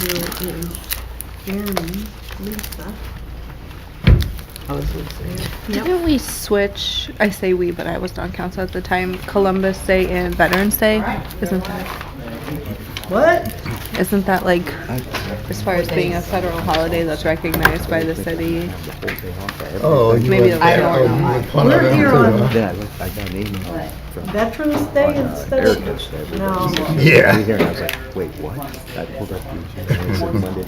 here is Jeremy, Lisa. Didn't we switch, I say we, but I was on council at the time, Columbus Day and Veterans Day? Isn't that like, as far as being a federal holiday that's recognized by the city? Oh, you Maybe went I there. don't Oh, know. you went one of We're them here too, on- huh? Then I got an email from Veterans Day instead of, no. Yeah. here, and I was like, wait, what? I pulled up the agenda, and it said Monday.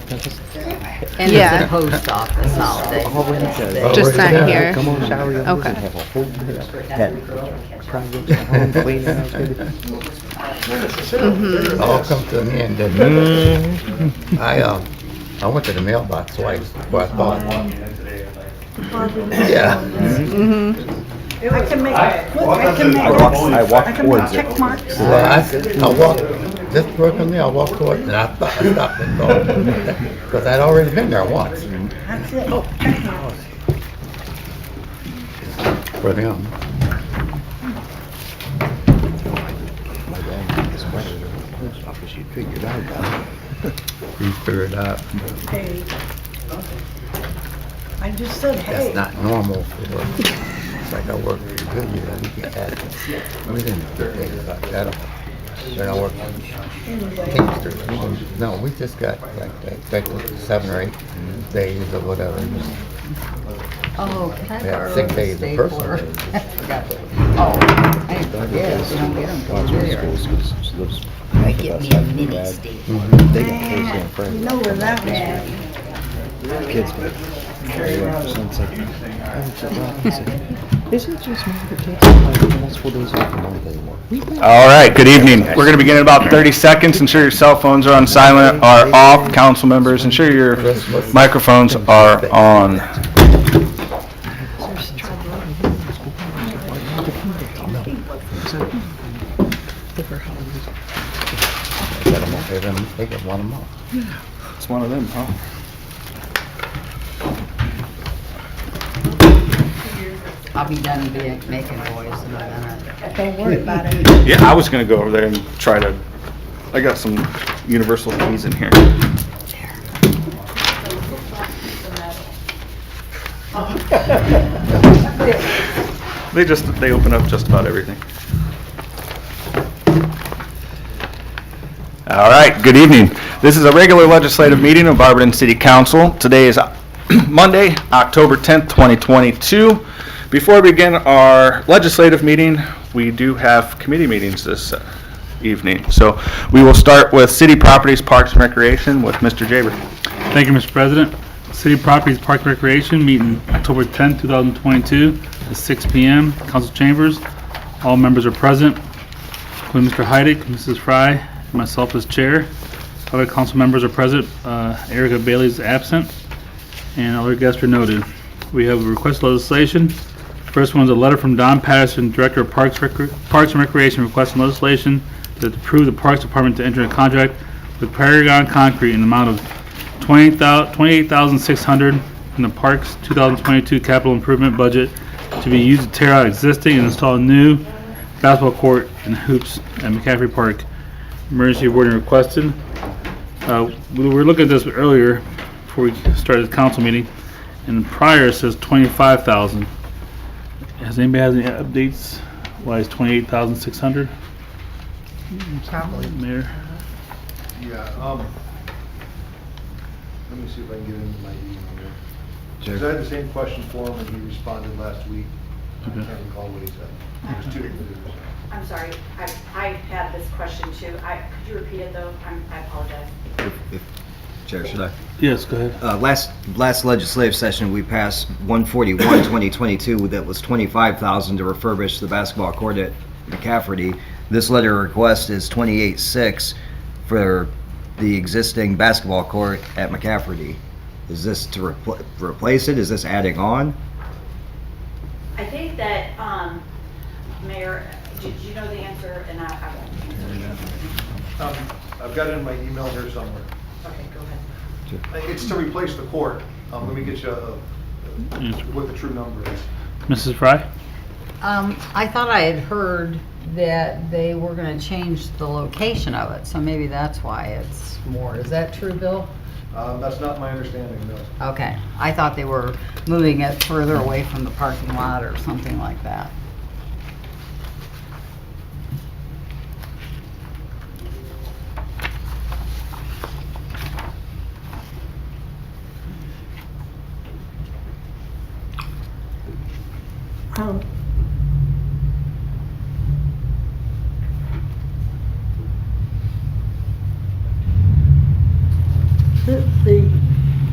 And Yeah. it's a post office holiday. Already does. Just not yeah. here. Come on, shower your Okay. and have a whole had projects at home, clean the house, baby. It all come to an end, didn't it? I went to the mailbox twice before I thought. Yeah. I can make, I walked towards it. check marks. Well, I walked, this broken there, I walked towards it, and I stopped and thought, because I'd already been there once. That's it. Oh, check marks. For them. My dad was right in the post office, you figured out about it. You figured out. Hey. I just said, That's hey. not normal for, it's like I work for Goodyear, we get that. We didn't do things like that. Then I work Teamsters. No, we just got like 7 or 8 days or whatever. Oh, can I Yeah, borrow 6 a days of personal stapler? days. I forgot. Oh, I guess you don't get them from there. I get me a mini stapler. They got Thursday and Friday. You know where that was. Kids got carried on for sunset. I looked at Rob and said, is it just me that takes like multiple days off a month anymore? All right, good evening. We're going to begin in about 30 seconds. Ensure your cell phones are on silent, are off. Council members, ensure your microphones are on. They get one a month. It's one of them, huh? I'll be done making noise in a minute. Don't worry about it. Yeah, I was going to go over there and try to, I got some universal keys in here. They open up just about everything. All right, good evening. This is a regular legislative meeting of Barberton City Council. Today is Monday, October 10th, 2022. Before we begin our legislative meeting, we do have committee meetings this evening. So we will start with City Properties, Parks and Recreation with Mr. Jaber. Thank you, Mr. President. City Properties Park Recreation meeting October 10, 2022 at 6 p.m. Council Chambers. All members are present, including Mr. Heidick, Mrs. Fry, and myself as chair. Other council members are present. Erica Bailey is absent, and other guests are noted. We have a request legislation. First one is a letter from Don Patterson, Director of Parks and Recreation, requesting legislation to approve the Parks Department to enter a contract with Paragon Concrete in the amount of $28,600 in the Parks 2022 capital improvement budget to be used to tear out existing and install a new basketball court and hoops at McCaffrey Park. Emergency wording requested. We were looking at this earlier before we started the council meeting, and prior it says $25,000. Has anybody has any updates? Why is $28,600? Probably. Mayor. Yeah, let me see if I can get into my email here. Because I had the same question for him and he responded last week. I Okay. can't recall what he said. There's two different videos. I'm sorry, I had this question too. Could you repeat it though? I apologize. Chair, should I? Yes, go ahead. Last legislative session, we passed 141, 2022, that was $25,000 to refurbish the basketball court at McCafferty. This letter of request is $28,600 for the existing basketball court at McCafferty. Is this to replace it? Is this adding on? I think that, Mayor, did you know the answer? And I won't answer. I've got it in my email here somewhere. Okay, go ahead. It's to replace the court. Let me get you what the true number is. Mrs. Fry? I thought I had heard that they were gonna change the location of it, so maybe that's why it's more. Is that true, Bill? That's not my understanding, no. Okay, I thought they were moving it further away from the parking lot or something like that. Um,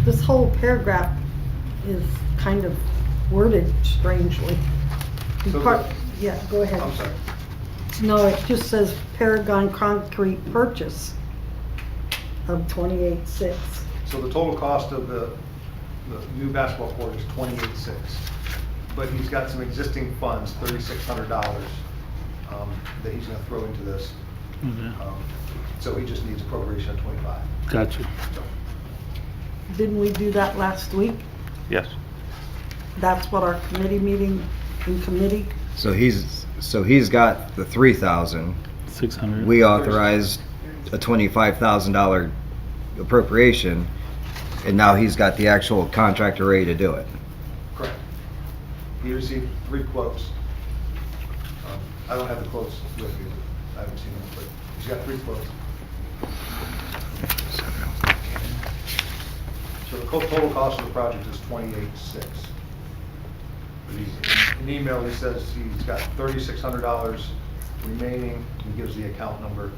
this whole paragraph is kind of worded strangely. So Part- Yeah, go ahead. I'm sorry. No, it just says Paragon Concrete purchase of 28.6. So the total cost of the new basketball court is $28,600. But he's got some existing funds, $3,600, that he's gonna throw into this. Okay. So he just needs appropriation of 25. Gotcha. Didn't we do that last week? Yes. That's what our committee meeting in committee, So he's got the 3,000. 600. We authorized a $25,000 appropriation, and now he's got the actual contractor ready to do it. Correct. He received 3 quotes. I don't have the quotes with me. I haven't seen them, but he's got 3 quotes. So the total cost of the project is $28,600. In the email, he says he's got $3,600 remaining. He gives the account number.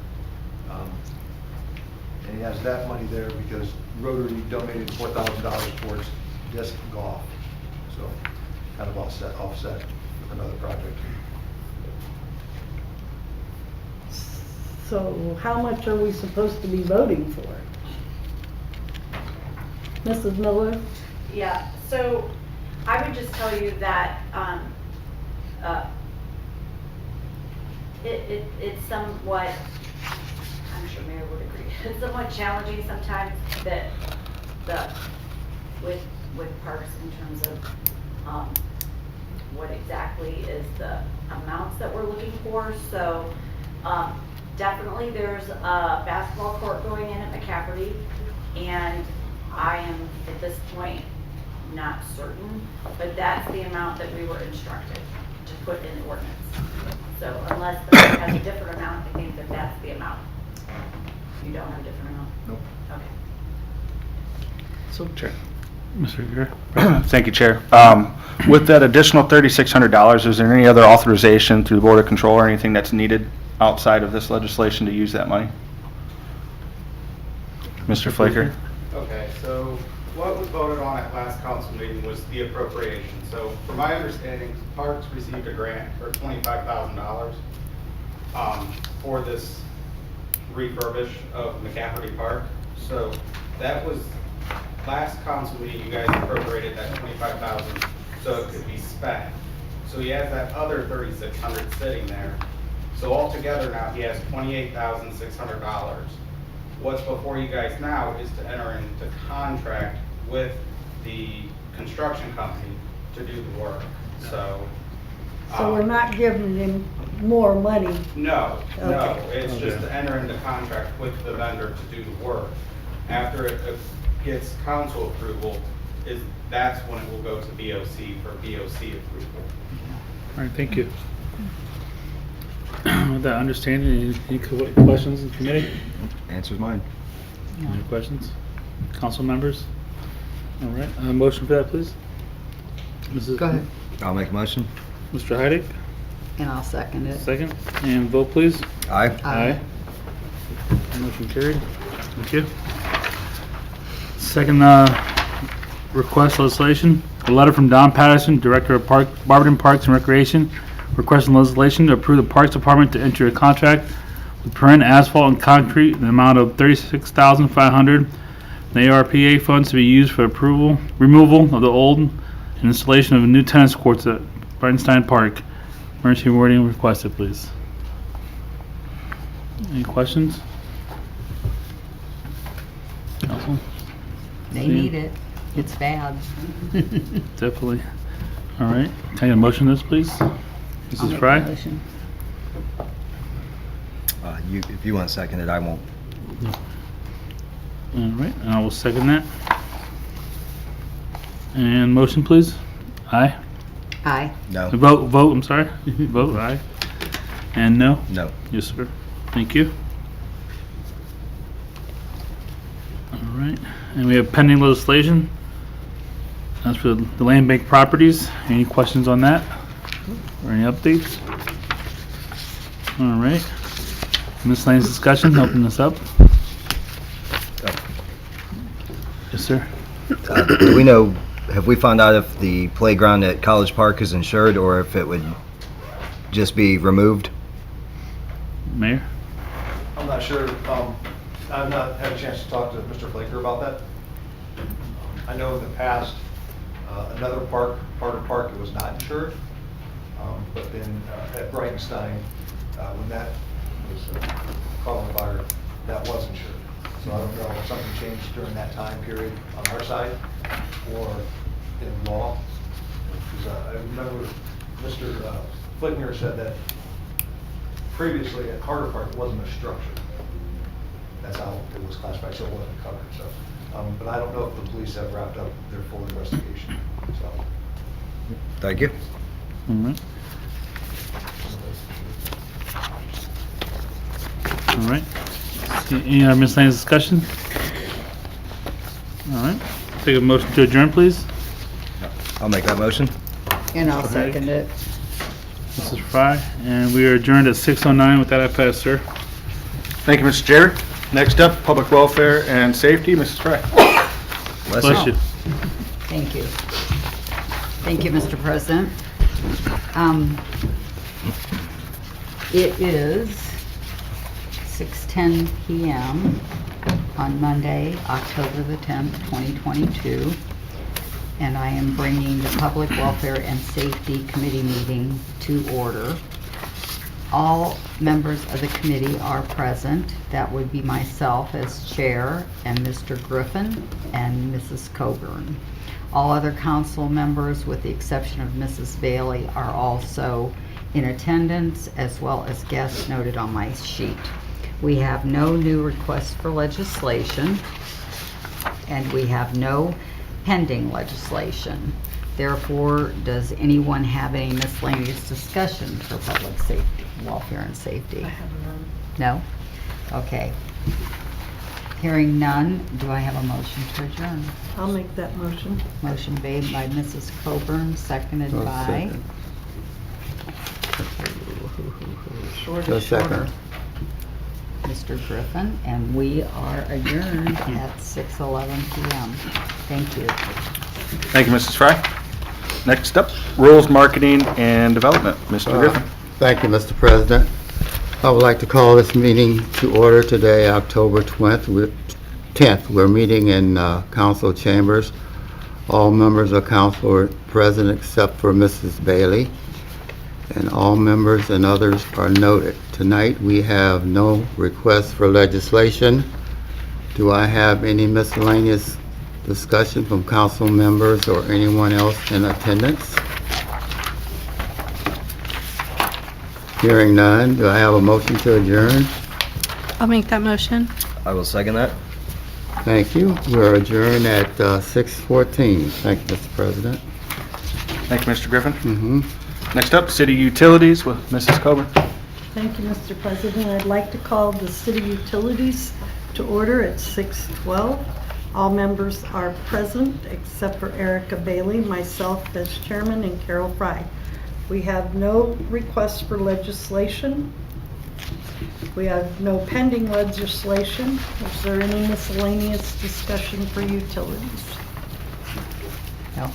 And he has that money there because Rotary donated $4,000 towards disc golf. So kind of offset with another project. so how much are we supposed to be voting for? Mrs. Miller? Yeah, so I would just tell you that it's somewhat, I'm sure Mayor would agree, it's somewhat challenging sometimes that with parks in terms of what exactly is the amounts that we're looking for. So definitely there's a basketball court going in at McCafferty, and I am at this point not certain, but that's the amount that we were instructed to put in the ordinance. So unless the board has a different amount, I think that that's the amount. You don't have a different amount? Nope. Okay. So, Chair. Mr. Greer? Thank you, Chair. With that additional $3,600, is there any other authorization through the Board of Control or anything that's needed outside of this legislation to use that money? Mr. Flaker? Okay, so what was voted on at last council meeting was the appropriation. So from my understanding, Parks received a grant for $25,000 for this refurbish of McCafferty Park. So that was last council meeting, you guys appropriated that $25,000 so it could be spent. So he has that other $3,600 sitting there. So altogether now he has $28,600. What's before you guys now is to enter into contract with the construction company to do the work. So we're not giving him more money. no, Okay. it's just to enter into contract with the vendor to do the work. After it gets council approval, that's when it will go to BOC for BOC approval. All right, thank you. With that understanding, any questions in committee? Answers mine. Any questions? Council members? All right, motion for that, please. Mrs. Go ahead. I'll make a motion. Mr. Heidick, And I'll second it. second, and vote please. Aye. Aye. Motion carried. Thank you. Second request legislation, a letter from Don Patterson, Director of Barberton Parks and Recreation, requesting legislation to approve the Parks Department to enter a contract with Perrin Asphalt and Concrete in the amount of $36,500. The ARPA funds to be used for removal of the old and installation of new tennis courts at Bridenstine Park. Emergency wording requested, please. Any questions? Council? They need it. It's bad. Definitely. All right. Can I get a motion on this, please? I'll Mrs. make Fry? a motion. If you want to second it, I won't. All right, and I will second that. And motion, please. Aye. Aye. No. Vote, I'm sorry. Vote, aye. And no? No. Yes, sir. Thank you. All right, and we have pending legislation. That's for the land bank properties. Any questions on that? Or any updates? All right. Miscellaneous discussion, open this up. Yes, sir. Do we know, have we found out if the playground at College Park is insured or if it would just be removed? Mayor? I'm not sure, I've not had a chance to talk to Mr. Flaker about that. I know in the past, another park, Carter Park, it was not insured. But then at Brightenstein, when that was caught on fire, that was insured. So I don't know if something changed during that time period on our side or in law. Because I remember Mr. Flickner said that previously at Carter Park, it wasn't a structure. That's how it was classified, so it wasn't covered. So, but I don't know if the police have wrapped up their full investigation. So. Thank you. All right. All right. Any other miscellaneous discussion? All right. Take a motion to adjourn, please. I'll make that motion. And I'll second it. Mrs. Fry, and we are adjourned at 6:09. With that, I pass, sir. Thank you, Mr. Chair. Next up, Public Welfare and Safety, Mrs. Fry. Bless you. Thank you. Thank you, Mr. President. It is 6:10 p.m. on Monday, October the 10th, 2022, and I am bringing the Public Welfare and Safety Committee meeting to order. All members of the committee are present. That would be myself as chair and Mr. Griffin and Mrs. Coburn. All other council members, with the exception of Mrs. Bailey, are also in attendance, as well as guests noted on my sheet. We have no new requests for legislation, and we have no pending legislation. Therefore, does anyone have any miscellaneous discussion for public safety, welfare and safety? I have none. No? Okay. Hearing none, do I have a motion to adjourn? I'll make that motion. Motion made by Mrs. Coburn, seconded I'll by second. Shorter, Second. shorter. Mr. Griffin, and we are adjourned at 6:11 p.m. Thank you. Thank you, Mrs. Fry. Next up, Rules, Marketing, and Development, Mr. Griffin. Thank you, Mr. President. I would like to call this meeting to order today, October 10th. We're meeting in council chambers. All members of council are present except for Mrs. Bailey, and all members and others are noted. Tonight, we have no requests for legislation. Do I have any miscellaneous discussion from council members or anyone else in attendance? Hearing none, do I have a motion to adjourn? I'll make that motion. I will second that. Thank you. We're adjourned at 6:14. Thank you, Mr. President. Thank you, Mr. Griffin. Mm-hmm. Next up, City Utilities with Mrs. Coburn. Thank you, Mr. President. I'd like to call the city utilities to order at 6:12. All members are present except for Erica Bailey, myself as chairman, and Carol Fry. We have no requests for legislation. We have no pending legislation. Is there any miscellaneous discussion for utilities? No,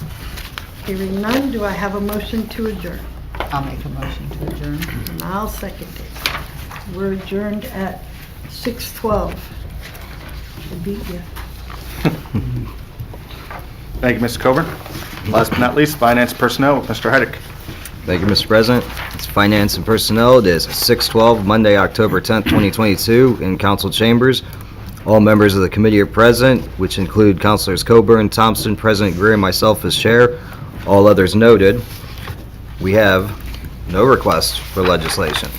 Hearing none, do I have a motion to adjourn? I'll make a motion to adjourn. And I'll second it. We're adjourned at 6:12. I beat you. Thank you, Mrs. Coburn. Last but not least, Finance Personnel with Mr. Heidick. Thank you, Mr. President. It's Finance and Personnel. It is 6:12, Monday, October 10th, 2022, in council chambers. All members of the committee are present, which include Councilors Coburn, Thompson, President Greer, and myself as chair. All others noted. We have no requests for legislation.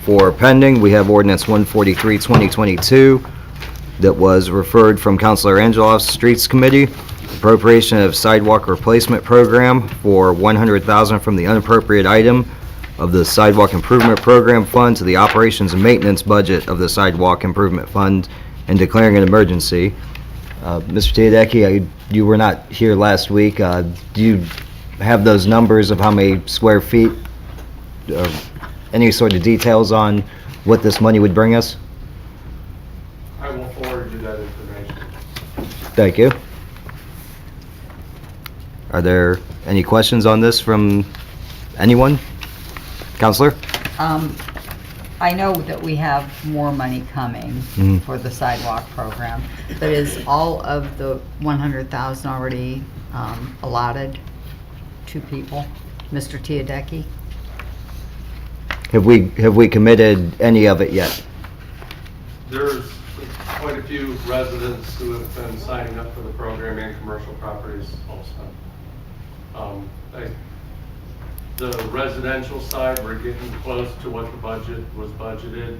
For pending, we have ordinance 143, 2022, that was referred from Councilor Angeloff's Streets Committee, appropriation of sidewalk replacement program for $100,000 from the unappropriated item of the Sidewalk Improvement Program Fund to the operations and maintenance budget of the Sidewalk Improvement Fund and declaring an emergency. Mr. Teodecki, you were not here last week. Do you have those numbers of how many square feet, or any sort of details on what this money would bring us? I will forward you that information. Thank you. Are there any questions on this from anyone? Counselor? I know that we have more money coming for the sidewalk program, but is all of the 100,000 already allotted to people? Mr. Teodecki? Have we committed any of it yet? There's quite a few residents who have been signing up for the program and commercial properties also. The residential side, we're getting close to what the budget was budgeted.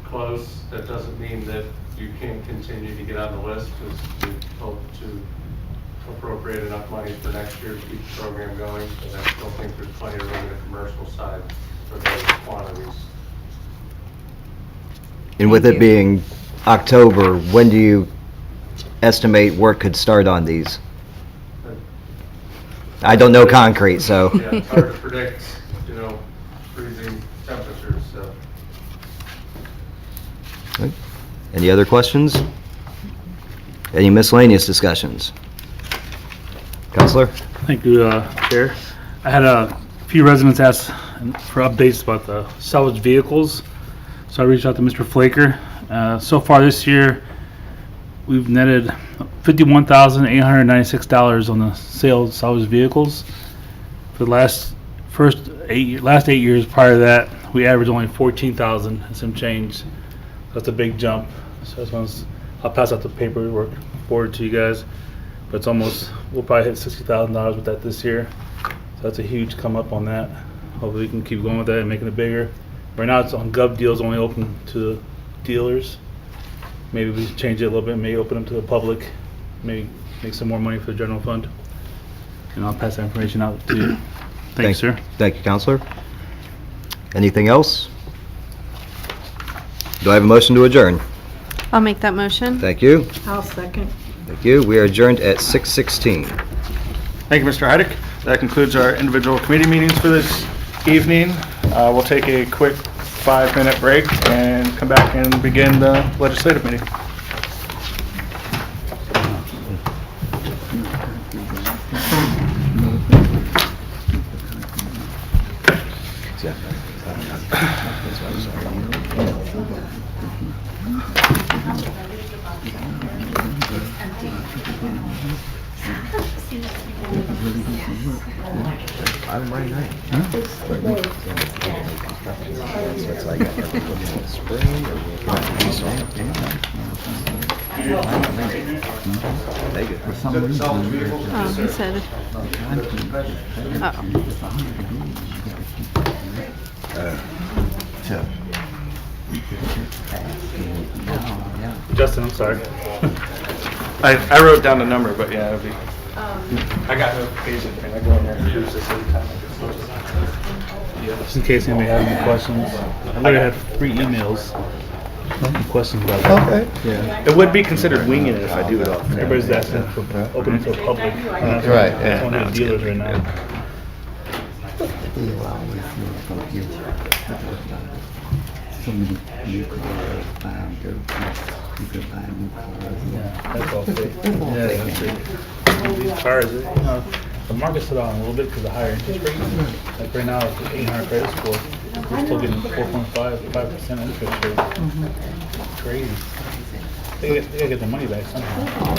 Close, that doesn't mean that you can't continue to get on the list, because we hope to appropriate enough money for next year to keep the program going, but I still think there's plenty of room in the commercial side for those quantities. And with it being October, when do you estimate work could start on these? I don't know concrete, so. Yeah, it's hard to predict, freezing temperatures, so. Any other questions? Any miscellaneous discussions? Counselor? Thank you, Chair. I had a few residents ask for updates about the salvage vehicles, so I reached out to Mr. Flaker. So far this year, we've netted $51,896 on the sale of salvage vehicles. For the last 8 years prior to that, we averaged only $14,000 and some change. That's a big jump. So I'll pass out the paperwork forward to you guys. But it's almost, we'll probably hit $60,000 with that this year. So that's a huge come up on that. Hopefully we can keep going with that and making it bigger. Right now it's on Gov Deals, only open to the dealers. Maybe we change it a little bit, maybe open them to the public, maybe make some more money for the general fund. And I'll pass that information out to you. Thank you, sir. Thank you, Counselor. Anything else? Do I have a motion to adjourn? I'll make that motion. Thank you. I'll second. Thank you. We are adjourned at 6:16. Thank you, Mr. Heidick. That concludes our individual committee meetings for this evening. We'll take a quick 5-minute break and come back and begin the legislative meeting. I'm right now. So it's like spring or For some reason. Oh, he said. Justin, I'm sorry. I wrote down the number, but yeah, it'll be. I got notification, and I go in there and use this every time. Just in case anybody has any questions. I literally had 3 emails. Any questions about that? Okay. Yeah. It would be considered winging it if I do it all. Everybody's asking for opening to the public. Right, yeah. It's only the dealers right now. So many new cars, buy them, go, you could buy new cars. Yeah, that's all fake. Yeah, that's fake. These cars, the market's still down a little bit because of higher interest rates. Like right now, it's 800 credit score. We're still getting 4.5% interest rate. It's crazy. They gotta get the money back somehow. All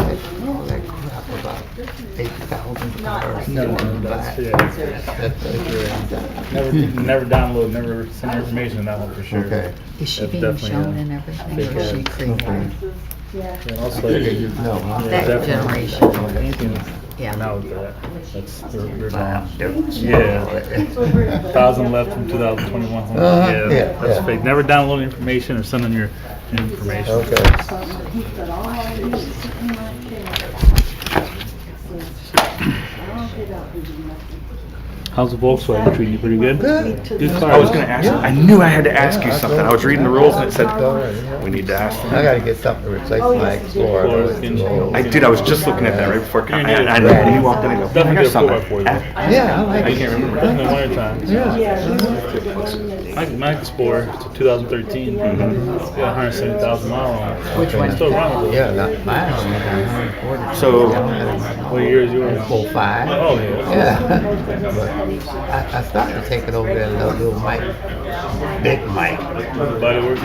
that crap about 8,000 cars. No, that's never download, never send her information on that one for sure. Okay. Is she That's being definitely, shown and everything, or is she creating? And also, No, yeah, That definitely. generation. Anything Yeah. And that was that. That's, they're Wow. gone. Yeah. 1,000 left from 2021. Uh-huh. Yeah, Yeah, that's yeah. fake. Never download information or send in your information. Okay. How's the Volkswagen treating you? Pretty good? Good. Good car. I was gonna ask, I knew I had to ask you Yeah, I something. told I was you. reading the rules and it said, Yeah. we need to ask them. I gotta get something to replace my Explorer. though, it's too old. I did, I was just looking at that right before, I Yeah. know when you walked in, I go, I Definitely got good something. 4x4 though. Yeah, I like I it. can't remember. Definitely winter time. Yeah. My Explorer, it's a 2013. It's got 170,000 miles on it. Which one? Still running. Yeah, not mine only got 140. So- What year is yours? 05. Oh, yeah. Yeah. But I started taking over that little Mike, big Mike. Body work?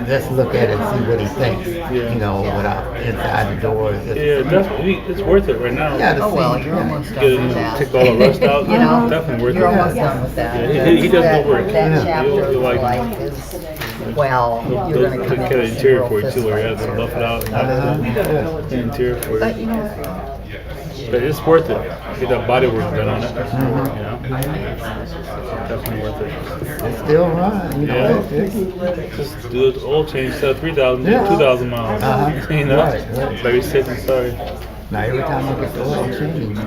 Just look at it and see what he thinks. Yeah. You know, without inside the doors. Just Yeah, definitely. It's worth it right now. Yeah, to Oh, well, see. you're almost Get done it, with that. take all the rust out. You know, Definitely worth You're it. almost done with that. Yeah, he does That- good work. That Yeah. chapter You'll of like life it. is, well, They'll you're gonna come take up care of with the some interior real for you too, where you have fist to buff it out and Uh-huh. the interior for But you. you know, But it's worth it. Get that body work done on it. You know? Definitely worth it. It's still running, you know. Yeah. it's- Just do the oil change instead of 3,000, do Yeah. 2,000 miles. Uh-huh. You know? Right, right. Very safe and sorry. Now, every time I get the oil change,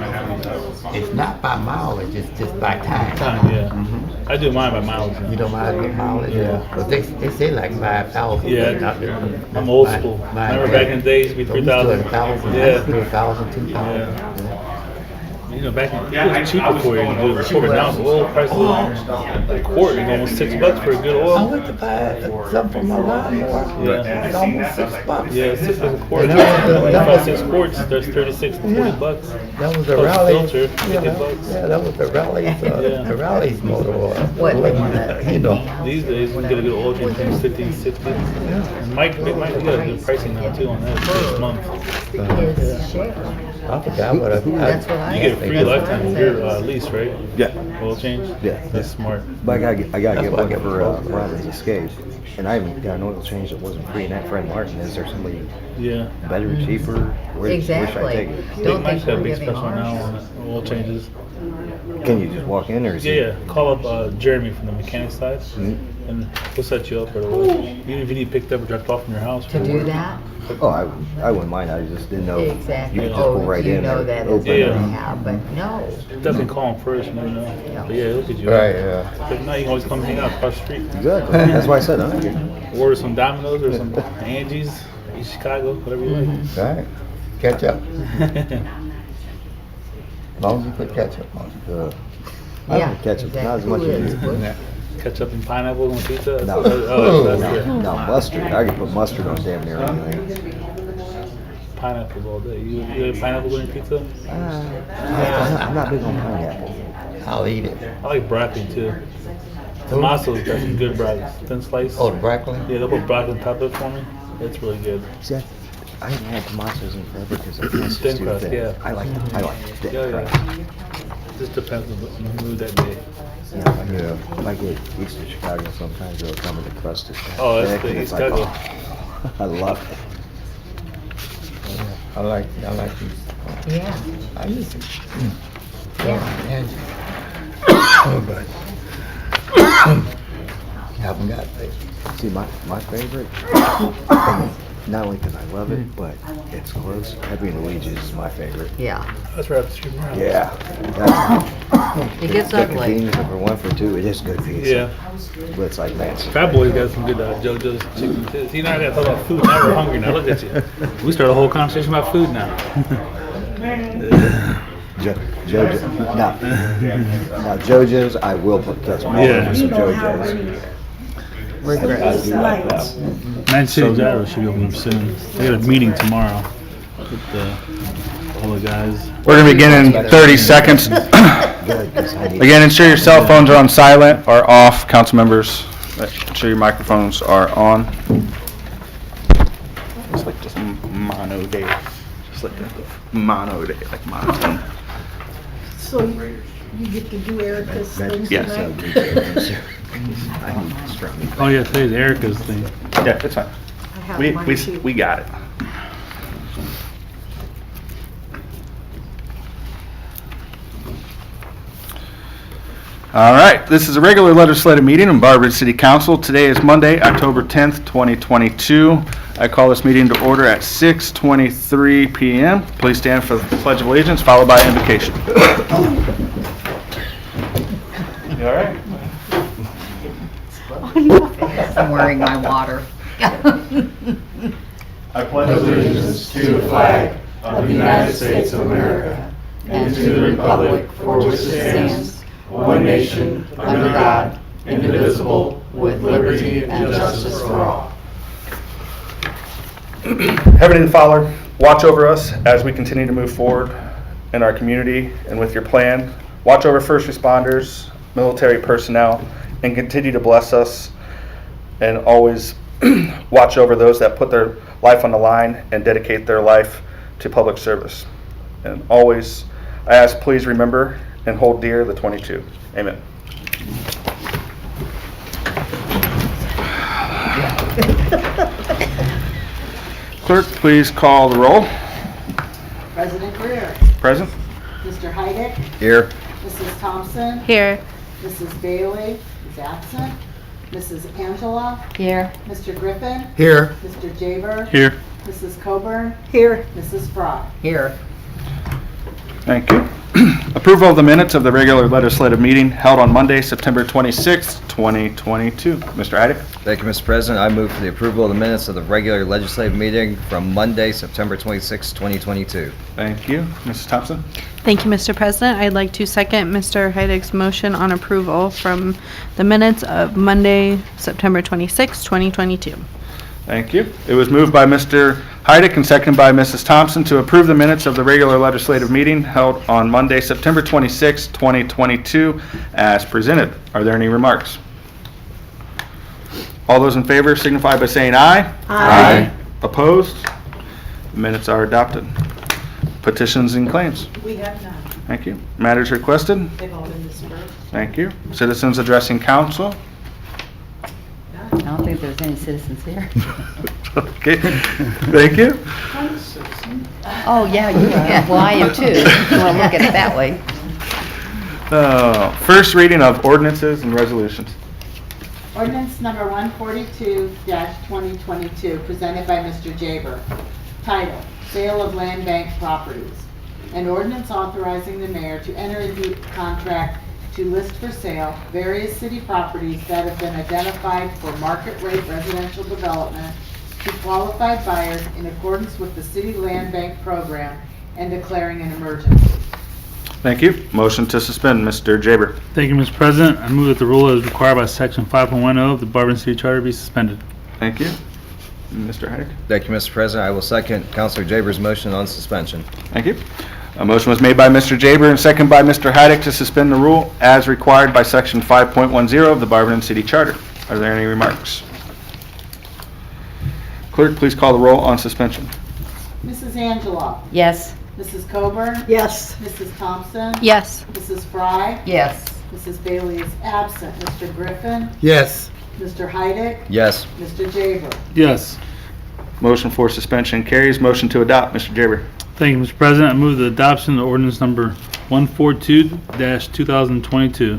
it's not by mileage, it's just by time. Time, yeah. I do mine by mileage. You don't mind what mileage? Yeah. But they say like 5,000. Yeah, out there. I'm old Mine- school. mine, Remember back in the days, it'd be So we still 3,000. at 1,000. Yeah. Still 1,000, 2,000. Yeah. You know, back in, it was cheaper for you to do it before, but now the oil prices a quart is almost $6 for a good I oil. went to buy something from my lawnmower. Yeah. It's almost $6. Yeah, $6 a quart. And that was the- If you that buy was- 6 quarts, there's 36 to 40 bucks. That was the Plus rally. filter, Yeah, 50 bucks. yeah, that was the rallies. Yeah. The rallies motor oil. What? You know. These days, you can get a good oil change between 50 and 60. And Mike, you got a good pricing now too on that this month. his share. I forgot what I. That's what I You get a think. free lifetime year lease, right? Yeah. Oil change? Yeah. That's smart. But I gotta get That's what I one get for for Robin's Escape. And I haven't got an oil change that wasn't free in that Fred Martin. Is there somebody Yeah. better, cheaper? Where should I Exactly. take it? Don't Mike's think got a we're big giving special now ours. on oil changes. Can you just walk in or is Yeah, he? yeah. Call up Jeremy from the mechanic side, and we'll set you up right away. Even if you need picked up or dropped off from your house. To do that? Oh, I wouldn't mind. I just didn't know. Exactly. You could just go right you in know or that open is Yeah. what we have, but no. Definitely call him first, you know. But yeah, look at you. Right, yeah. But now you can always come hang out across the street. Exactly. That's why I said, okay. Order some Domino's or some Angie's, East Chicago, whatever you like. Right. Ketchup. As long as you put ketchup on it. I Yeah, don't ketchup, not as exactly. much Who as is? you. Yeah. Ketchup and pineapple on pizza. No. Oh, that's good. No, mustard. I could put mustard on damn near anything. Pineapples all day. You have pineapples on your pizza? I'm not big on pineapple. I'll eat it. I like broccoli too. Tomatoes, that's some good broccoli. Thin slice. Oh, the broccoli? Yeah, they'll put broccoli on top of it for me. It's really good. See, I haven't had tomatoes in forever because the crust Thin is too crust, thick. yeah. I like thick Yeah, crust. yeah. Just depends on the mood that day. Yeah, if I get east of Chicago, sometimes they'll tell me the crust is Oh, that's thick, the and East it's like, Chicago. oh, I love it. I like these. Yeah, I use it. yeah. And, oh, but haven't got it. See, my favorite, not only because I love it, but it's close. Happy and Luigi's is my favorite. Yeah. That's right up the street from my house. Yeah. That's, It gets the ugly. convenience of for 1 for 2, it is good pizza. Yeah. But it's like fancy. Fat Boy's got some good JoJo's chicken tits. You know, I gotta talk about food. Now we're hungry. Now look at you. We started a whole conversation about food now. JoJo. Now, JoJo's, I will put ketchup all Yeah. over some JoJo's. Regret. I do like that. Man City Gyro should be opening soon. They got a meeting tomorrow with all the guys. We're gonna begin in 30 seconds. Good, 'cause I need- Again, ensure your cell phones are on silent or off. Council members, ensure your microphones are on. It's like just mono day. Just like a mono day, like monotone. So you get to do Erica's things Yes. tonight? I need strong. Oh yeah, today's Erica's thing. Yeah, it's fine. I have We, mine we, too. we got it. All right, this is a regular legislative meeting in Barberton City Council. Today is Monday, October 10th, 2022. I call this meeting to order at 6:23 p.m. Please stand for the Pledge of Allegiance, followed by invocation. You all right? I'm wearing my water. I pledge allegiance to the flag of the United States of America and to the republic for which it stands, one nation, under God, indivisible, with liberty and justice for all. Heavenly Father, watch over us as we continue to move forward in our community and with your plan. Watch over first responders, military personnel, and continue to bless us, and always watch over those that put their life on the line and dedicate their life to public service. And always, I ask, please remember and hold dear the 22. Amen. Clerk, please call the roll. President Greer. Present. Mr. Heidick. Here. Mrs. Thompson. Here. Mrs. Bailey is absent. Mrs. Angela. Here. Mr. Griffin. Here. Mr. Jaber. Here. Mrs. Coburn. Here. Mrs. Fry. Here. Thank you. Approval of the minutes of the regular legislative meeting held on Monday, September 26th, 2022. Mr. Heidick. Thank you, Mr. President. I move for the approval of the minutes of the regular legislative meeting from Monday, September 26, 2022. Thank you. Mrs. Thompson. Thank you, Mr. President. I'd like to second Mr. Heidick's motion on approval from the minutes of Monday, September 26, 2022. Thank you. It was moved by Mr. Heidick and seconded by Mrs. Thompson to approve the minutes of the regular legislative meeting held on Monday, September 26, 2022, as presented. Are there any remarks? All those in favor signify by saying aye. Aye. Opposed? The minutes are adopted. Petitions and claims. We have none. Thank you. Matters requested. They've all been dispersed. Thank you. Citizens addressing council. I don't think there's any citizens here. Okay. Thank you. Oh, yeah, you are. Well, I am too. If you want to look at it that way. First reading of ordinances and resolutions. Ordinance number 142-2022, presented by Mr. Jaber. Title, Sale of Land Bank Properties. An ordinance authorizing the mayor to enter into contract to list for sale various city properties that have been identified for market rate residential development to qualified buyers in accordance with the city land bank program and declaring an emergency. Thank you. Motion to suspend, Mr. Jaber. Thank you, Mr. President. I move that the rule as required by Section 5.10 of the Barberton City Charter be suspended. Thank you. Mr. Heidick. Thank you, Mr. President. I will second Councilor Jaber's motion on suspension. Thank you. A motion was made by Mr. Jaber and seconded by Mr. Heidick to suspend the rule as required by Section 5.10 of the Barberton City Charter. Are there any remarks? Clerk, please call the roll on suspension. Mrs. Angela. Yes. Mrs. Coburn. Yes. Mrs. Thompson. Yes. Mrs. Fry. Yes. Mrs. Bailey is absent. Mr. Griffin. Yes. Mr. Heidick. Yes. Mr. Jaber. Yes. Motion for suspension carries. Motion to adopt, Mr. Jaber. Thank you, Mr. President. I move the adoption of ordinance number 142-2022.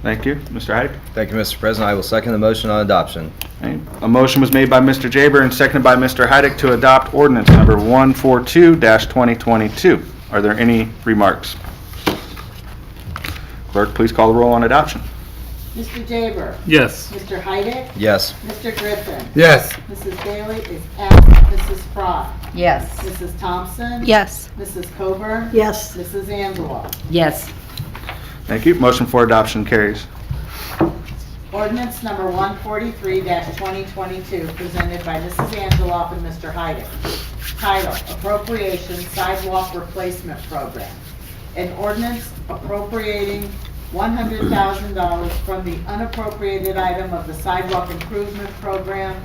Thank you. Mr. Heidick. Thank you, Mr. President. I will second the motion on adoption. Okay. A motion was made by Mr. Jaber and seconded by Mr. Heidick to adopt ordinance number 142-2022. Are there any remarks? Clerk, please call the roll on adoption. Mr. Jaber. Yes. Mr. Heidick. Yes. Mr. Griffin. Yes. Mrs. Bailey is absent. Mrs. Fry. Yes. Mrs. Thompson. Yes. Mrs. Coburn. Yes. Mrs. Angela. Yes. Thank you. Motion for adoption carries. Ordinance number 143-2022, presented by Mrs. Angeloff and Mr. Heidick. Title, Appropriation Sidewalk Replacement Program. An ordinance appropriating $100,000 from the unappropriated item of the Sidewalk Improvement Program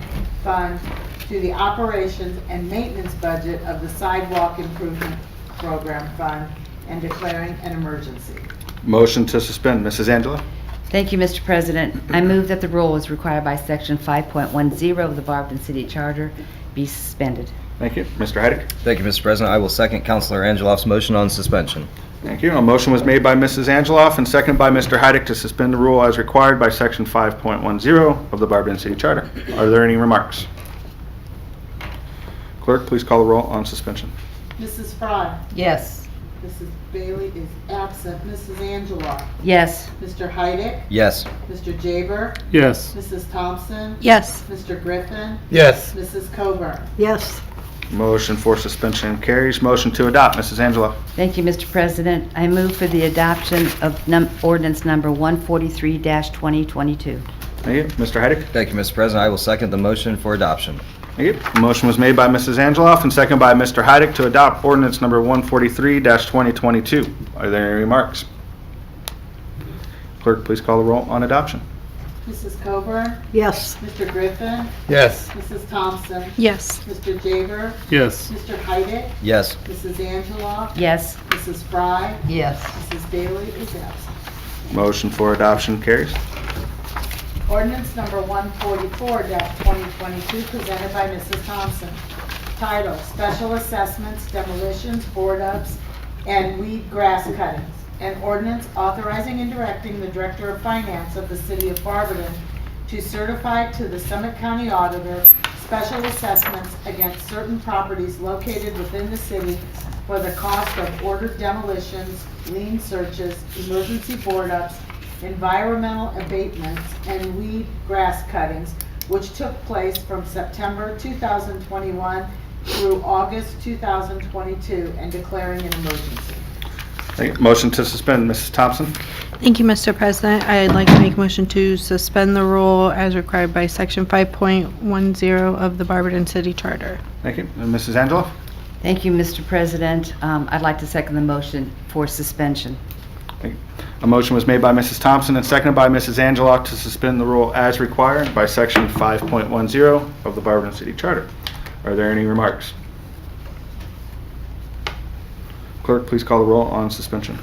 Fund to the operations and maintenance budget of the Sidewalk Improvement Program Fund and declaring an emergency. Motion to suspend, Mrs. Angela. Thank you, Mr. President. I move that the rule as required by Section 5.10 of the Barberton City Charter be suspended. Thank you. Mr. Heidick. Thank you, Mr. President. I will second Councilor Angeloff's motion on suspension. Thank you. A motion was made by Mrs. Angeloff and seconded by Mr. Heidick to suspend the rule as required by Section 5.10 of the Barberton City Charter. Are there any remarks? Clerk, please call the roll on suspension. Mrs. Fry. Yes. Mrs. Bailey is absent. Mrs. Angela. Yes. Mr. Heidick. Yes. Mr. Jaber. Yes. Mrs. Thompson. Yes. Mr. Griffin. Yes. Mrs. Coburn. Yes. Motion for suspension carries. Motion to adopt, Mrs. Angelo. Thank you, Mr. President. I move for the adoption of ordinance number 143-2022. Thank you. Mr. Heidick. Thank you, Mr. President. I will second the motion for adoption. Thank you. A motion was made by Mrs. Angeloff and seconded by Mr. Heidick to adopt ordinance number 143-2022. Are there any remarks? Clerk, please call the roll on adoption. Mrs. Coburn. Yes. Mr. Griffin. Yes. Mrs. Thompson. Yes. Mr. Jaber. Yes. Mr. Heidick. Yes. Mrs. Angela. Yes. Mrs. Fry. Yes. Mrs. Bailey is absent. Motion for adoption carries. Ordinance number 144-2022 presented by Mrs. Thompson. Title: Special Assessments, Demolitions, Board Ups, and Weed Grass Cuttings. An ordinance authorizing and directing the Director of Finance of the City of Barberton to certify to the Summit County Auditor special assessments against certain properties located within the city for the cost of ordered demolitions, lien searches, emergency board ups, environmental abatements, and weed grass cuttings, which took place from September 2021 through August 2022, and declaring an emergency. Thank you. Motion to suspend, Mrs. Thompson. Thank you, Mr. President. I'd like to make a motion to suspend the rule as required by Section 5.10 of the Barberton City Charter. Thank you. And Mrs. Angeloff. Thank you, Mr. President. I'd like to second the motion for suspension. Thank you. A motion was made by Mrs. Thompson and seconded by Mrs. Angeloff to suspend the rule as required by Section 5.10 of the Barberton City Charter. Are there any remarks? Clerk, please call the roll on suspension.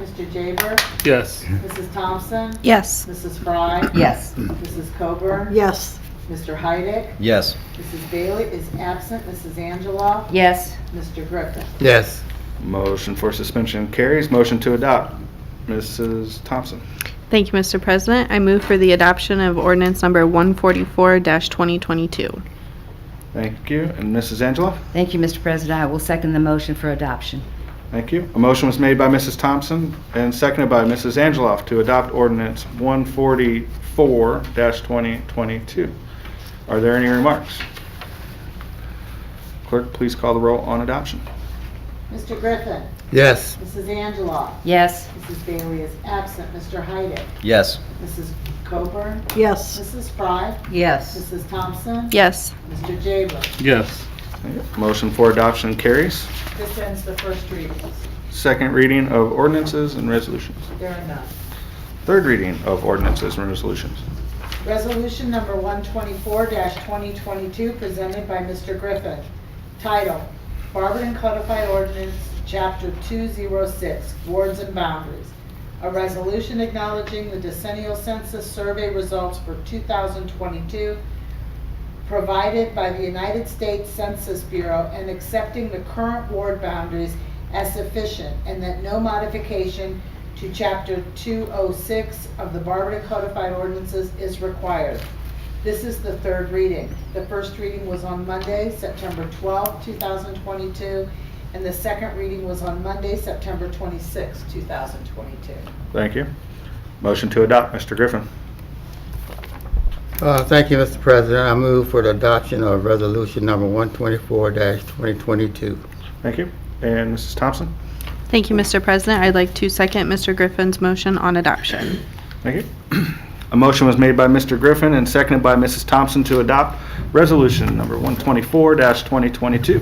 Mr. Jaber. Yes. Mrs. Thompson. Yes. Mrs. Fry. Yes. Mrs. Coburn. Yes. Mr. Heidick. Yes. Mrs. Bailey is absent. Mrs. Angela. Yes. Mr. Griffin. Yes. Motion for suspension carries. Motion to adopt, Mrs. Thompson. Thank you, Mr. President. I move for the adoption of ordinance number 144-2022. Thank you. And Mrs. Angeloff? Thank you, Mr. President. I will second the motion for adoption. Thank you. A motion was made by Mrs. Thompson and seconded by Mrs. Angeloff to adopt ordinance 144-2022. Are there any remarks? Clerk, please call the roll on adoption. Mr. Griffin. Yes. Mrs. Angela. Yes. Mrs. Bailey is absent. Mr. Heidick. Yes. Mrs. Coburn. Yes. Mrs. Fry. Yes. Mrs. Thompson. Yes. Mr. Jaber. Yes. Motion for adoption carries. This ends the first readings. Second reading of ordinances and resolutions. There are none. Third reading of ordinances and resolutions. Resolution number 124-2022 presented by Mr. Griffin. Title: Barberton Codified Ordinance, Chapter 206, Wards and Boundaries. A resolution acknowledging the decennial census survey results for 2022 provided by the United States Census Bureau and accepting the current ward boundaries as sufficient, and that no modification to Chapter 206 of the Barberton Codified Ordinances is required. This is the third reading. The first reading was on Monday, September 12, 2022, and the second reading was on Monday, September 26, 2022. Thank you. Motion to adopt, Mr. Griffin. Thank you, Mr. President. I move for the adoption of resolution number 124-2022. Thank you. And Mrs. Thompson? Thank you, Mr. President. I'd like to second Mr. Griffin's motion on adoption. Thank you. A motion was made by Mr. Griffin and seconded by Mrs. Thompson to adopt resolution number 124-2022.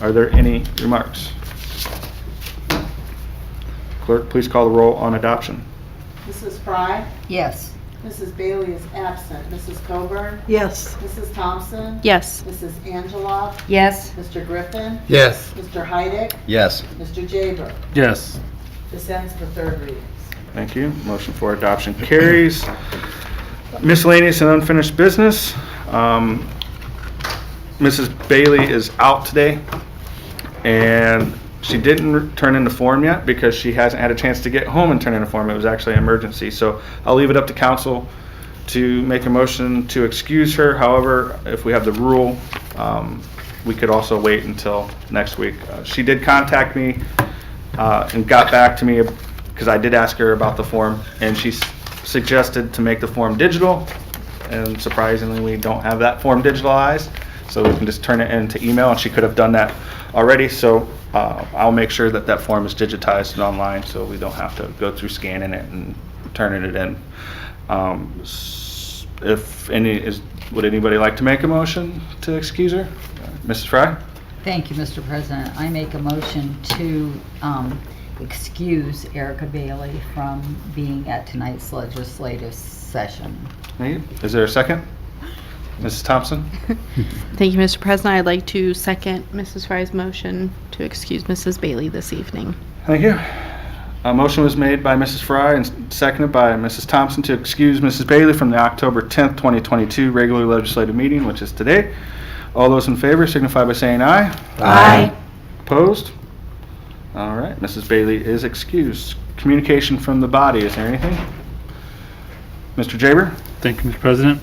Are there any remarks? Clerk, please call the roll on adoption. Mrs. Fry. Yes. Mrs. Bailey is absent. Mrs. Coburn. Yes. Mrs. Thompson. Yes. Mrs. Angela. Yes. Mr. Griffin. Yes. Mr. Heidick. Yes. Mr. Jaber. Yes. This ends the third readings. Thank you. Motion for adoption carries. Miscellaneous and unfinished business. Mrs. Bailey is out today, and She didn't turn in the form yet because she hasn't had a chance to get home and turn in a form. It was actually an emergency. So I'll leave it up to council to make a motion to excuse her. However, if we have the rule, we could also wait until next week. She did contact me and got back to me because I did ask her about the form, and she suggested to make the form digital, and surprisingly we don't have that form digitalized, so we can just turn it into email, and she could have done that already. So I'll make sure that that form is digitized and online, so we don't have to go through scanning it and turning it in. Would anybody like to make a motion to excuse her? Mrs. Fry? Thank you, Mr. President. I make a motion to excuse Erica Bailey from being at tonight's legislative session. Thank you. Is there a second? Mrs. Thompson? Thank you, Mr. President. I'd like to second Mrs. Fry's motion to excuse Mrs. Bailey this evening. Thank you. A motion was made by Mrs. Fry and seconded by Mrs. Thompson to excuse Mrs. Bailey from the October 10th, 2022 regular legislative meeting, which is today. All those in favor signify by saying aye. Aye. Opposed? All right, Mrs. Bailey is excused. Communication from the body, is there anything? Mr. Jaber? Thank you, Mr. President.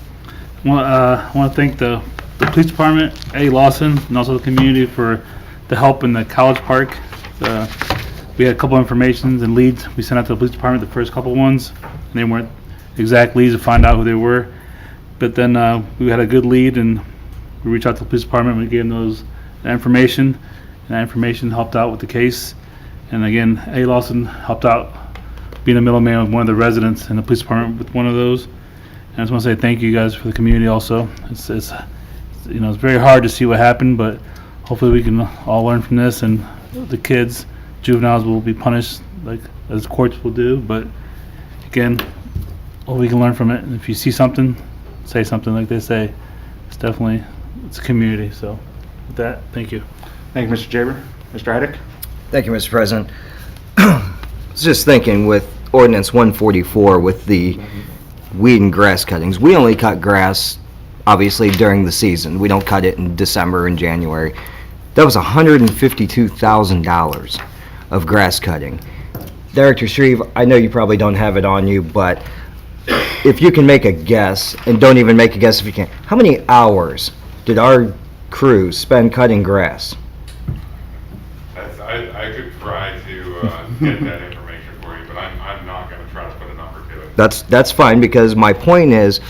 I want to thank the police department, Eddie Lawson, and also the community for the help in the College Park. We had a couple informations and leads we sent out to the police department, the first couple ones, and they weren't exact leads to find out who they were. But then we had a good lead, and we reached out to the police department, we gave them that information, and that information helped out with the case. And again, Eddie Lawson helped out being a middleman with one of the residents in the police department with one of those. And I just want to say thank you guys for the community also. It's you know, it's very hard to see what happened, but hopefully we can all learn from this, and the kids, juveniles, will be punished like as courts will do. But again, hopefully we can learn from it. And if you see something, say something, like they say. It's a community. So with that, thank you. Thank you, Mr. Jaber. Mr. Heidick? Thank you, Mr. President. I was just thinking with ordinance 144 with the weed and grass cuttings, we only cut grass obviously during the season. We don't cut it in December and January. That was $152,000 of grass cutting. Director Shreve, I know you probably don't have it on you, but if you can make a guess, and don't even make a guess if you can, how many hours did our crew spend cutting grass? I could try to get that information for you, but I'm not going to try to put a number to it. That's fine, because my point is,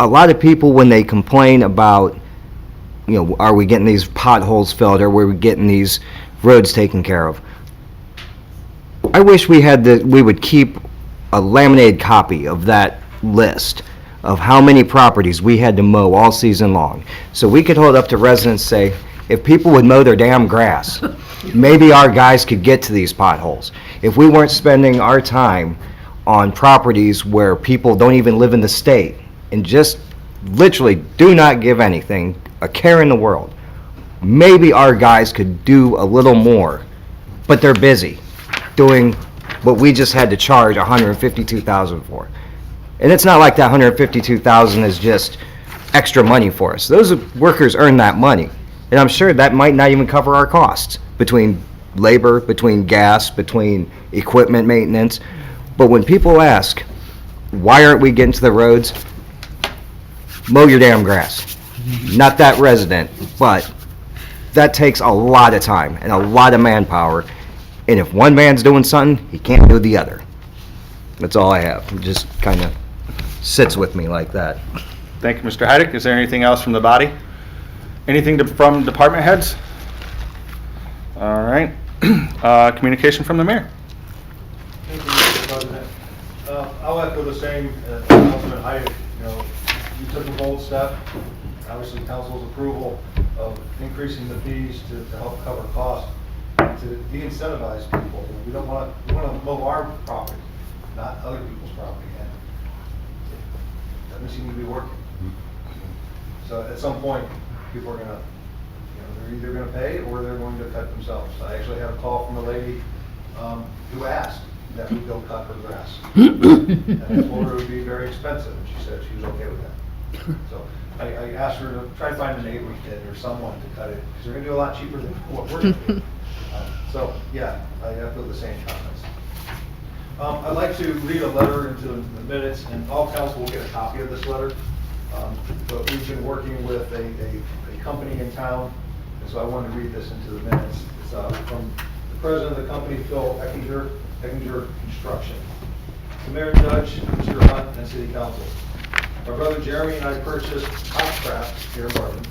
a lot of people, when they complain about, you know, are we getting these potholes filled, or were we getting these roads taken care of? I wish we would keep a laminated copy of that list of how many properties we had to mow all season long. So we could hold up to residents, say, if people would mow their damn grass, maybe our guys could get to these potholes. If we weren't spending our time on properties where people don't even live in the state and just literally do not give anything a care in the world, maybe our guys could do a little more, but they're busy doing what we just had to charge $152,000 for. And it's not like that $152,000 is just extra money for us. Those workers earn that money. And I'm sure that might not even cover our costs between labor, between gas, between equipment maintenance. But when people ask, why aren't we getting to the roads? Mow your damn grass. Not that resident, but that takes a lot of time and a lot of manpower. And if one man's doing something, he can't do the other. That's all I have. It just kind of sits with me like that. Thank you, Mr. Heidick. Is there anything else from the body? Anything from department heads? All right. Communication from the mayor. Thank you, Mr. President. I'll echo the same, Councilman Heidick. You know, you took a bold step. Obviously, council's approval of increasing the fees to help cover costs, to de-incentivize people. We want to mow our property, not other people's property, and it doesn't seem to be working. So at some point, people are going to, they're either going to pay or they're going to cut themselves. I actually had a call from a lady who asked that we go cut her grass. And I told her it would be very expensive, and she said she was okay with that. So I asked her to try to find a neighbor kid or someone to cut it, because they're going to do a lot cheaper than what we're going to do. So, yeah, I echo the same comments. I'd like to read a letter into the minutes, and all council will get a copy of this letter. But we've been working with a company in town, and so I wanted to read this into the minutes. It's from the president of the company, Phil Eckinger Construction. The mayor, judge, Mr. Hunt, and city council. My brother Jeremy and I purchased Topcraft here in Barberton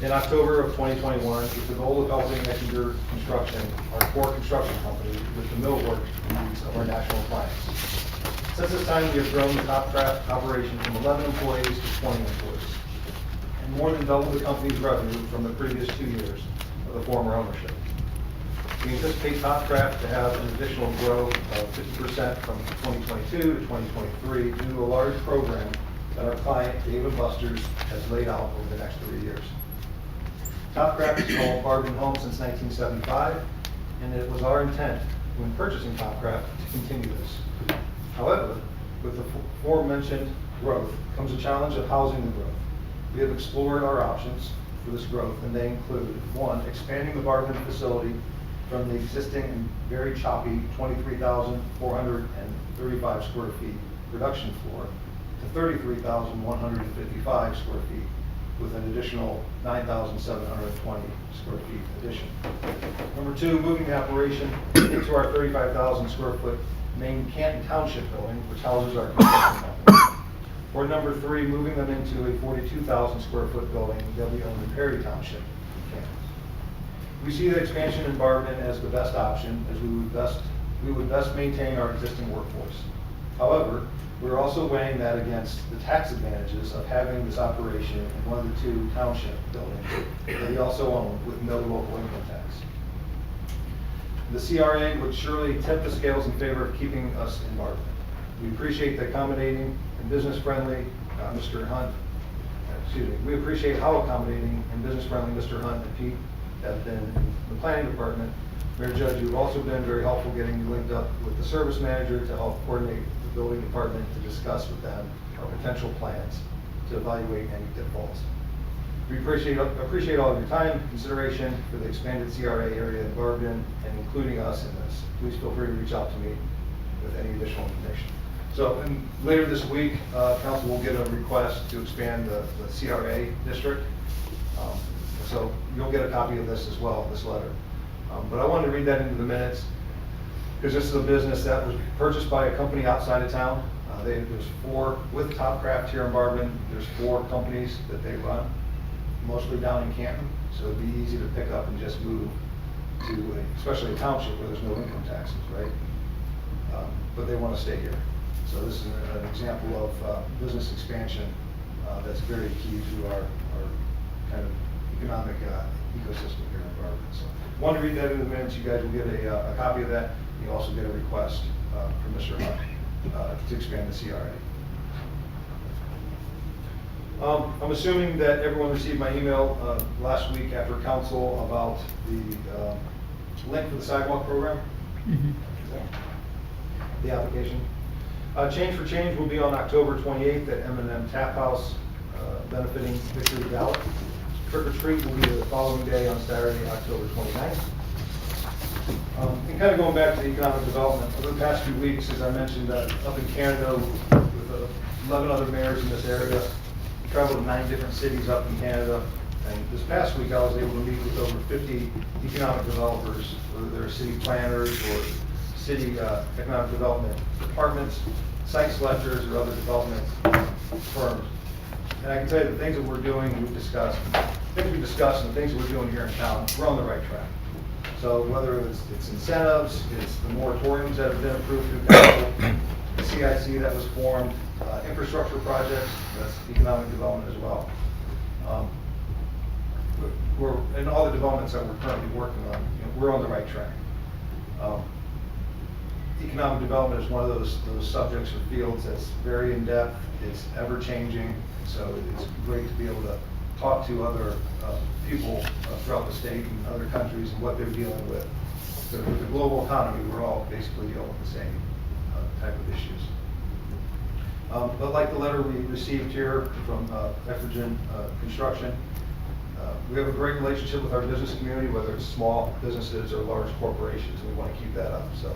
in October of 2021 with the goal of helping Eckinger Construction, our core construction company, with the millwork needs of our national clients. Since this time, we have grown the Topcraft operation from 11 employees to 20 employees, and more than doubled the company's revenue from the previous 2 years of the former ownership. We anticipate Topcraft to have an additional growth of 50% from 2022 to 2023 due to a large program that our client, Dave & Buster's, has laid out over the next 3 years. Topcraft has called Barberton home since 1975, and it was our intent when purchasing Topcraft to continue this. However, with the aforementioned growth comes a challenge of housing the growth. We have explored our options for this growth, and they include: 1, expanding the Barberton facility from the existing and very choppy 23,435 square feet production floor to 33,155 square feet with an additional 9,720 square feet addition. Number 2, moving the operation into our 35,000 square foot main Canton Township building, which houses our construction company. Or number 3, moving them into a 42,000 square foot building that we own in Perry Township, Canton. We see the expansion in Barberton as the best option, as we would best maintain our existing workforce. However, we're also weighing that against the tax advantages of having this operation in one of the 2 township buildings that we also own with no local income tax. The CRA would surely tip the scales in favor of keeping us in Barberton. We appreciate the accommodating and business-friendly Mr. Hunt. We appreciate how accommodating and business-friendly Mr. Hunt and Pete have been in the planning department. Mayor Judge, you've also been very helpful getting me linked up with the service manager to help coordinate the building department to discuss with them our potential plans to evaluate any pitfalls. We appreciate all of your time, consideration for the expanded CRA area in Barberton, and including us in this. Please feel free to reach out to me with any additional information. So later this week, council will get a request to expand the CRA district. So you'll get a copy of this as well, this letter. But I wanted to read that into the minutes because this is a business that was purchased by a company outside of town. There's 4, with Topcraft here in Barberton, there's 4 companies that they run, mostly down in Canton. So it'd be easy to pick up and just move to, especially a township where there's no income taxes, right? But they want to stay here. So this is an example of business expansion that's very key to our kind of economic ecosystem here in Barberton. So I want to read that in the minutes. You guys will get a copy of that. You also get a request from Mr. Hunt to expand the CRA. I'm assuming that everyone received my email last week after council about the link for the sidewalk program. Mm-hmm. The application. Change for Change will be on October 28th at M&M Tap House, benefiting Victory Gallop. Trick or Treat will be the following day on Saturday, October 29th. And kind of going back to the economic development, over the past few weeks, as I mentioned, up in Canada with 11 other mayors in this area, traveled to 9 different cities up in Canada. And this past week, I was able to meet with over 50 economic developers, whether they're city planners or city economic development departments, site selectors, or other development firms. And I can tell you the things that we're doing, and things we discussed and the things that we're doing here in town, we're on the right track. So whether it's incentives, it's the moratoriums that have been approved through council, the CIC that was formed, infrastructure projects, that's economic development as well. And all the developments that we're currently working on, we're on the right track. Economic development is one of those subjects or fields that's very in-depth, it's ever-changing, so it's great to be able to talk to other people throughout the state and other countries and what they're dealing with. So with the global economy, we're all basically dealing with the same type of issues. But like the letter we received here from Effergen Construction, We have a great relationship with our business community, whether it's small businesses or large corporations, and we want to keep that up. So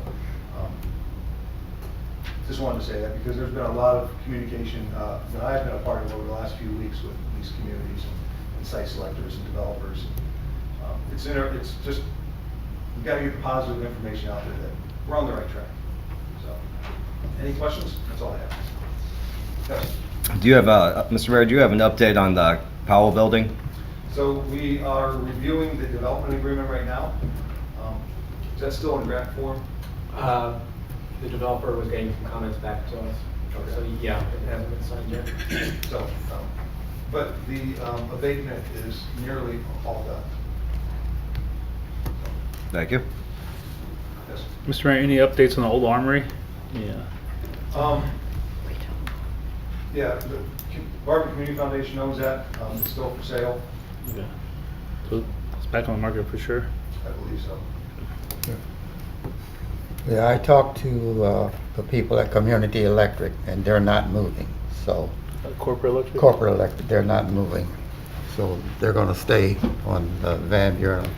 just wanted to say that because there's been a lot of communication that I've been a part of over the last few weeks with these communities and site selectors and developers. It's just, we've got to get the positive information out there that we're on the right track. So, any questions? That's all I have. Yes. Do you have, Mr. Mayor, do you have an update on the Powell building? So we are reviewing the development agreement right now. Is that still in draft form? The developer was getting some comments back to us. Okay. So, yeah, it hasn't been signed yet. So, but the abatement is nearly all done. Thank you. Yes. Mr. Mayor, any updates on the old armory? Yeah. Yeah, the Barberton Community Foundation owns that. It's still for sale. Okay. So it's back on the market for sure. I believe so. Yeah, I talked to the people at Community Electric, and they're not moving. So Corporate electric? Corporate Electric, they're not moving. So they're going to stay on the Van Buren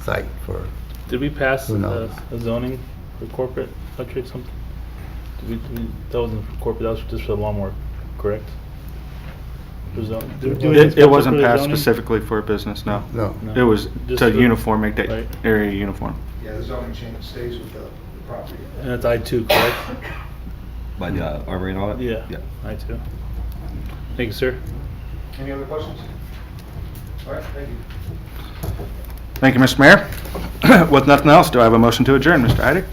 site for. Did we pass Who knows? a zoning for corporate electric something? That wasn't for corporate, that was just for the lawnmower, correct? For zone- do we It wasn't for the passed zoning? specifically for a business, no. No. No. It was Just to for- uniform, make that right. area uniform. Yeah, the zoning change stays with the property. And that's I-2, correct? By the armory and all that? Yeah. Yeah. I-2. Thank you, sir. Any other questions? All right, thank you. Thank you, Mr. Mayor. With nothing else, do I have a motion to adjourn, Mr. Heidick?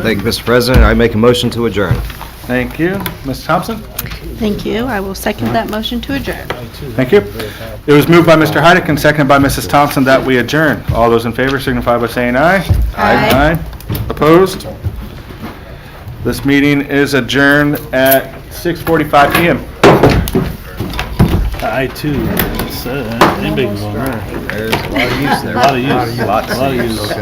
Thank you, Mr. President. I make a motion to adjourn. Thank you. Ms. Thompson? Thank you. I will second that motion to adjourn. Thank you. It was moved by Mr. Heidick and seconded by Mrs. Thompson that we adjourn. All those in favor signify by saying aye. Aye. Opposed? This meeting is adjourned at 6:45 PM. I-2, anybody can go in there. There's a lot of use there. A lot of use. Lots A lot of use. Okay.